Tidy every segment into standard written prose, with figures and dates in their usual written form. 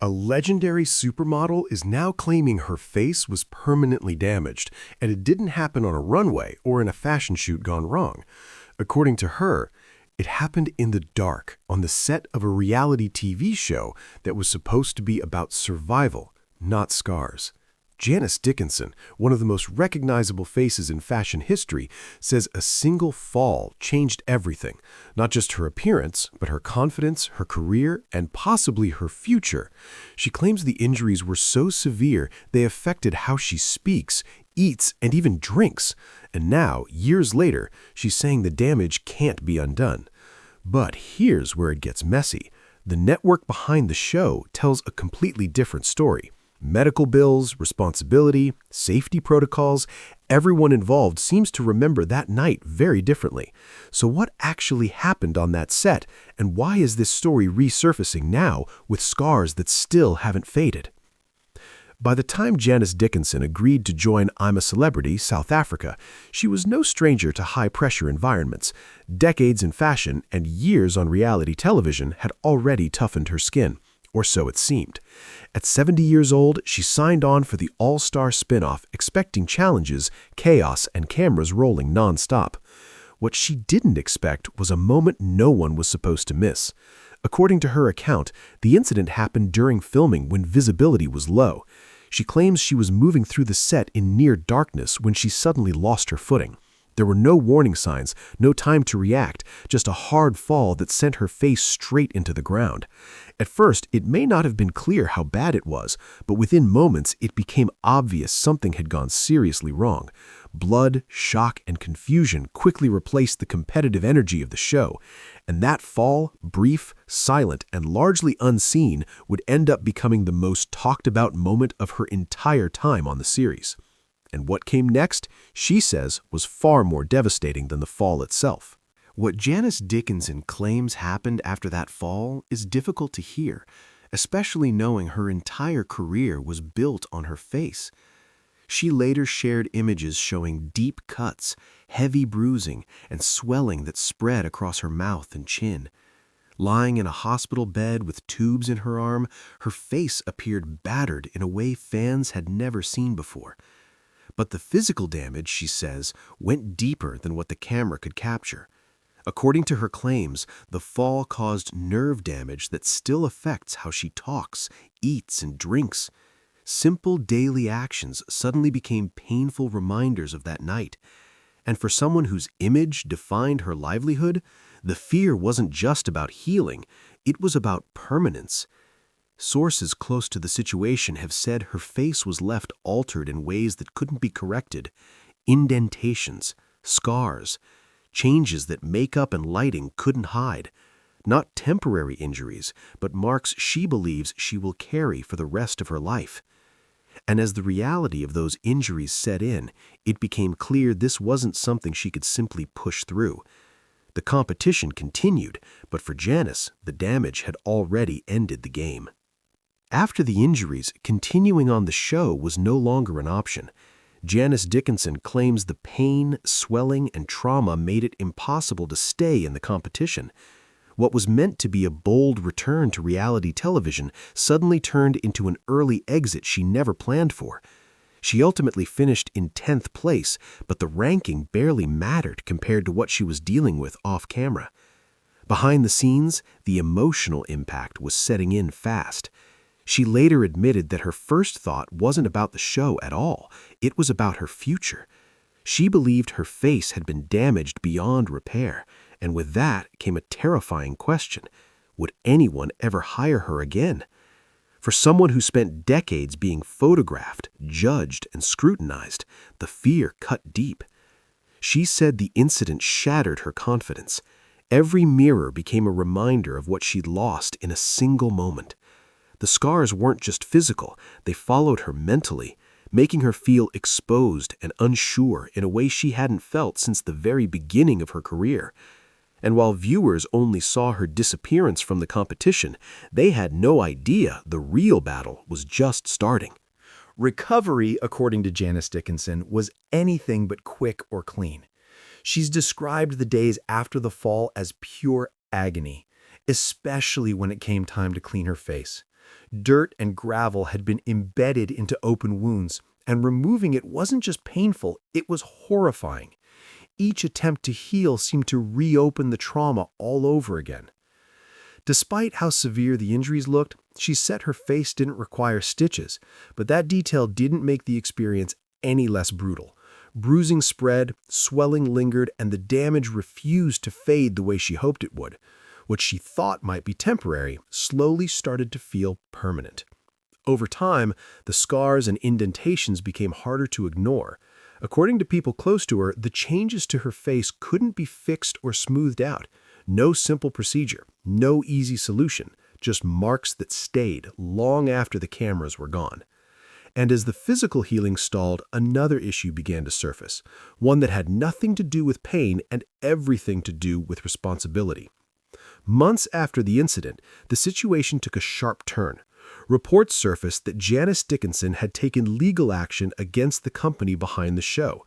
A legendary supermodel is now claiming her face was permanently damaged, and it didn't happen on a runway or in a fashion shoot gone wrong. According to her, it happened in the dark on the set of a reality TV show that was supposed to be about survival, not scars. Janice Dickinson, one of the most recognizable faces in fashion history, says a single fall changed everything, not just her appearance, but her confidence, her career, and possibly her future. She claims the injuries were so severe they affected how she speaks, eats, and even drinks. And now, years later, she's saying the damage can't be undone. But here's where it gets messy. The network behind the show tells a completely different story. Medical bills, responsibility, safety protocols, everyone involved seems to remember that night very differently. So what actually happened on that set, and why is this story resurfacing now with scars that still haven't faded? By the time Janice Dickinson agreed to join I'm a Celebrity, South Africa, she was no stranger to high-pressure environments. Decades in fashion and years on reality television had already toughened her skin. Or so it seemed. At 70 years old, she signed on for the all-star spin-off, expecting challenges, chaos, and cameras rolling non-stop. What she didn't expect was a moment no one was supposed to miss. According to her account, the incident happened during filming when visibility was low. She claims she was moving through the set in near darkness when she suddenly lost her footing. There were no warning signs, no time to react, just a hard fall that sent her face straight into the ground. At first, it may not have been clear how bad it was, but within moments it became obvious something had gone seriously wrong. Blood, shock, and confusion quickly replaced the competitive energy of the show, and that fall, brief, silent, and largely unseen, would end up becoming the most talked about moment of her entire time on the series. And what came next, she says, was far more devastating than the fall itself. What Janice Dickinson claims happened after that fall is difficult to hear, especially knowing her entire career was built on her face. She later shared images showing deep cuts, heavy bruising, and swelling that spread across her mouth and chin. Lying in a hospital bed with tubes in her arm, her face appeared battered in a way fans had never seen before. But the physical damage, she says, went deeper than what the camera could capture. According to her claims, the fall caused nerve damage that still affects how she talks, eats, and drinks. Simple daily actions suddenly became painful reminders of that night. And for someone whose image defined her livelihood, the fear wasn't just about healing, it was about permanence. Sources close to the situation have said her face was left altered in ways that couldn't be corrected. Indentations, scars, changes that makeup and lighting couldn't hide. Not temporary injuries, but marks she believes she will carry for the rest of her life. And as the reality of those injuries set in, it became clear this wasn't something she could simply push through. The competition continued, but for Janice, the damage had already ended the game. After the injuries, continuing on the show was no longer an option. Janice Dickinson claims the pain, swelling, and trauma made it impossible to stay in the competition. What was meant to be a bold return to reality television suddenly turned into an early exit she never planned for. She ultimately finished in 10th place, but the ranking barely mattered compared to what she was dealing with off-camera. Behind the scenes, the emotional impact was setting in fast. She later admitted that her first thought wasn't about the show at all. It was about her future. She believed her face had been damaged beyond repair, and with that came a terrifying question. Would anyone ever hire her again? For someone who spent decades being photographed, judged, and scrutinized, the fear cut deep. She said the incident shattered her confidence. Every mirror became a reminder of what she'd lost in a single moment. The scars weren't just physical, they followed her mentally, making her feel exposed and unsure in a way she hadn't felt since the very beginning of her career. And while viewers only saw her disappearance from the competition, they had no idea the real battle was just starting. Recovery, according to Janice Dickinson, was anything but quick or clean. She's described the days after the fall as pure agony, especially when it came time to clean her face. Dirt and gravel had been embedded into open wounds, and removing it wasn't just painful, it was horrifying. Each attempt to heal seemed to reopen the trauma all over again. Despite how severe the injuries looked, she said her face didn't require stitches, but that detail didn't make the experience any less brutal. Bruising spread, swelling lingered, and the damage refused to fade the way she hoped it would. What she thought might be temporary slowly started to feel permanent. Over time, the scars and indentations became harder to ignore. According to people close to her, the changes to her face couldn't be fixed or smoothed out. No simple procedure, no easy solution, just marks that stayed long after the cameras were gone. And as the physical healing stalled, another issue began to surface, one that had nothing to do with pain and everything to do with responsibility. Months after the incident, the situation took a sharp turn. Reports surfaced that Janice Dickinson had taken legal action against the company behind the show.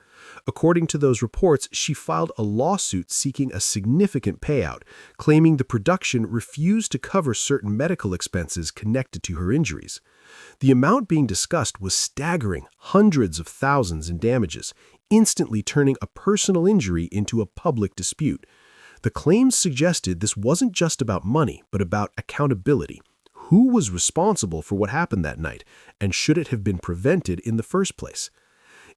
According to those reports, she filed a lawsuit seeking a significant payout, claiming the production refused to cover certain medical expenses connected to her injuries. The amount being discussed was staggering, hundreds of thousands in damages, instantly turning a personal injury into a public dispute. The claims suggested this wasn't just about money, but about accountability. Who was responsible for what happened that night, and should it have been prevented in the first place?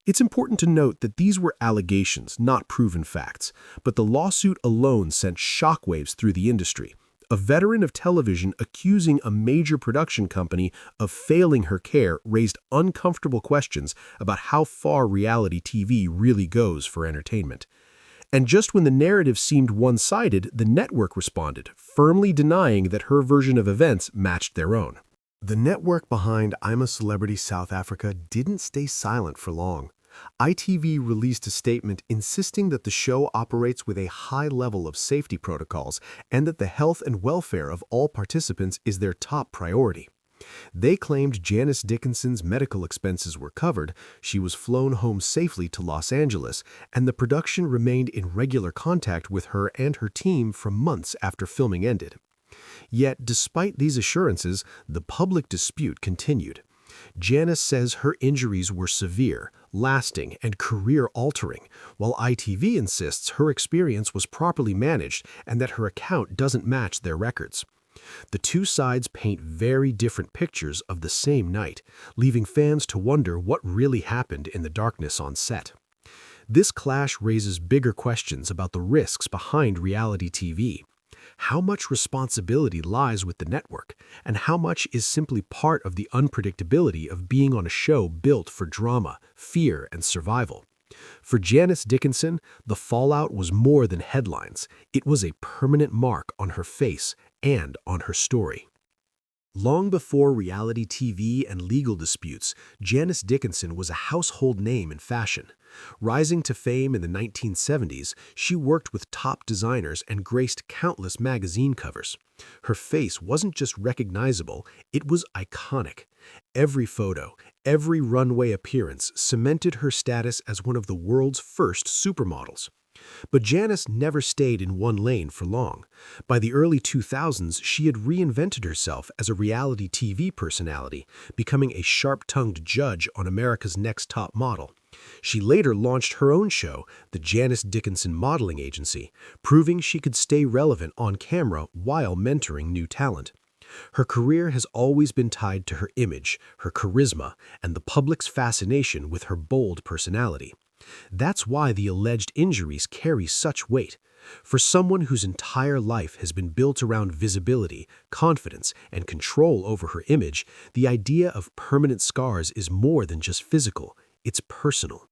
It's important to note that these were allegations, not proven facts, but the lawsuit alone sent shockwaves through the industry. A veteran of television accusing a major production company of failing her care raised uncomfortable questions about how far reality TV really goes for entertainment. And just when the narrative seemed one-sided, the network responded, firmly denying that her version of events matched their own. The network behind I'm a Celebrity South Africa didn't stay silent for long. ITV released a statement insisting that the show operates with a high level of safety protocols and that the health and welfare of all participants is their top priority. They claimed Janice Dickinson's medical expenses were covered, she was flown home safely to Los Angeles, and the production remained in regular contact with her and her team for months after filming ended. Yet, despite these assurances, the public dispute continued. Janice says her injuries were severe, lasting, and career-altering, while ITV insists her experience was properly managed and that her account doesn't match their records. The two sides paint very different pictures of the same night, leaving fans to wonder what really happened in the darkness on set. This clash raises bigger questions about the risks behind reality TV. How much responsibility lies with the network, and how much is simply part of the unpredictability of being on a show built for drama, fear, and survival? For Janice Dickinson, the fallout was more than headlines. It was a permanent mark on her face and on her story. Long before reality TV and legal disputes, Janice Dickinson was a household name in fashion. Rising to fame in the 1970s, she worked with top designers and graced countless magazine covers. Her face wasn't just recognizable, it was iconic. Every photo, every runway appearance cemented her status as one of the world's first supermodels. But Janice never stayed in one lane for long. By the early 2000s, she had reinvented herself as a reality TV personality, becoming a sharp-tongued judge on America's Next Top Model. She later launched her own show, the Janice Dickinson Modeling Agency, proving she could stay relevant on camera while mentoring new talent. Her career has always been tied to her image, her charisma, and the public's fascination with her bold personality. That's why the alleged injuries carry such weight. For someone whose entire life has been built around visibility, confidence, and control over her image, the idea of permanent scars is more than just physical, it's personal.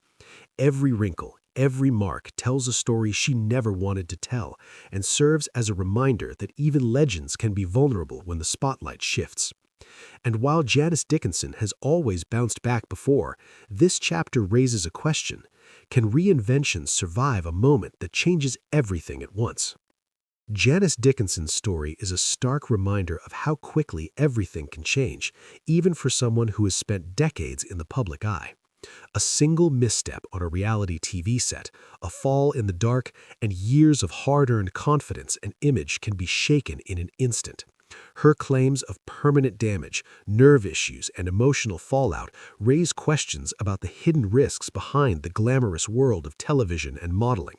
Every wrinkle, every mark tells a story she never wanted to tell and serves as a reminder that even legends can be vulnerable when the spotlight shifts. And while Janice Dickinson has always bounced back before, this chapter raises a question. Can reinvention survive a moment that changes everything at once? Janice Dickinson's story is a stark reminder of how quickly everything can change, even for someone who has spent decades in the public eye. A single misstep on a reality TV set, a fall in the dark, and years of hard-earned confidence and image can be shaken in an instant. Her claims of permanent damage, nerve issues, and emotional fallout raise questions about the hidden risks behind the glamorous world of television and modeling.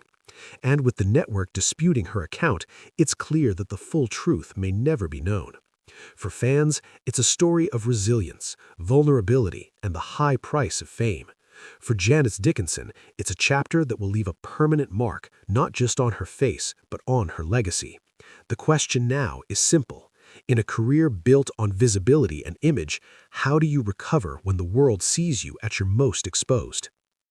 And with the network disputing her account, it's clear that the full truth may never be known. For fans, it's a story of resilience, vulnerability, and the high price of fame. For Janice Dickinson, it's a chapter that will leave a permanent mark, not just on her face, but on her legacy. The question now is simple. In a career built on visibility and image, how do you recover when the world sees you at your most exposed?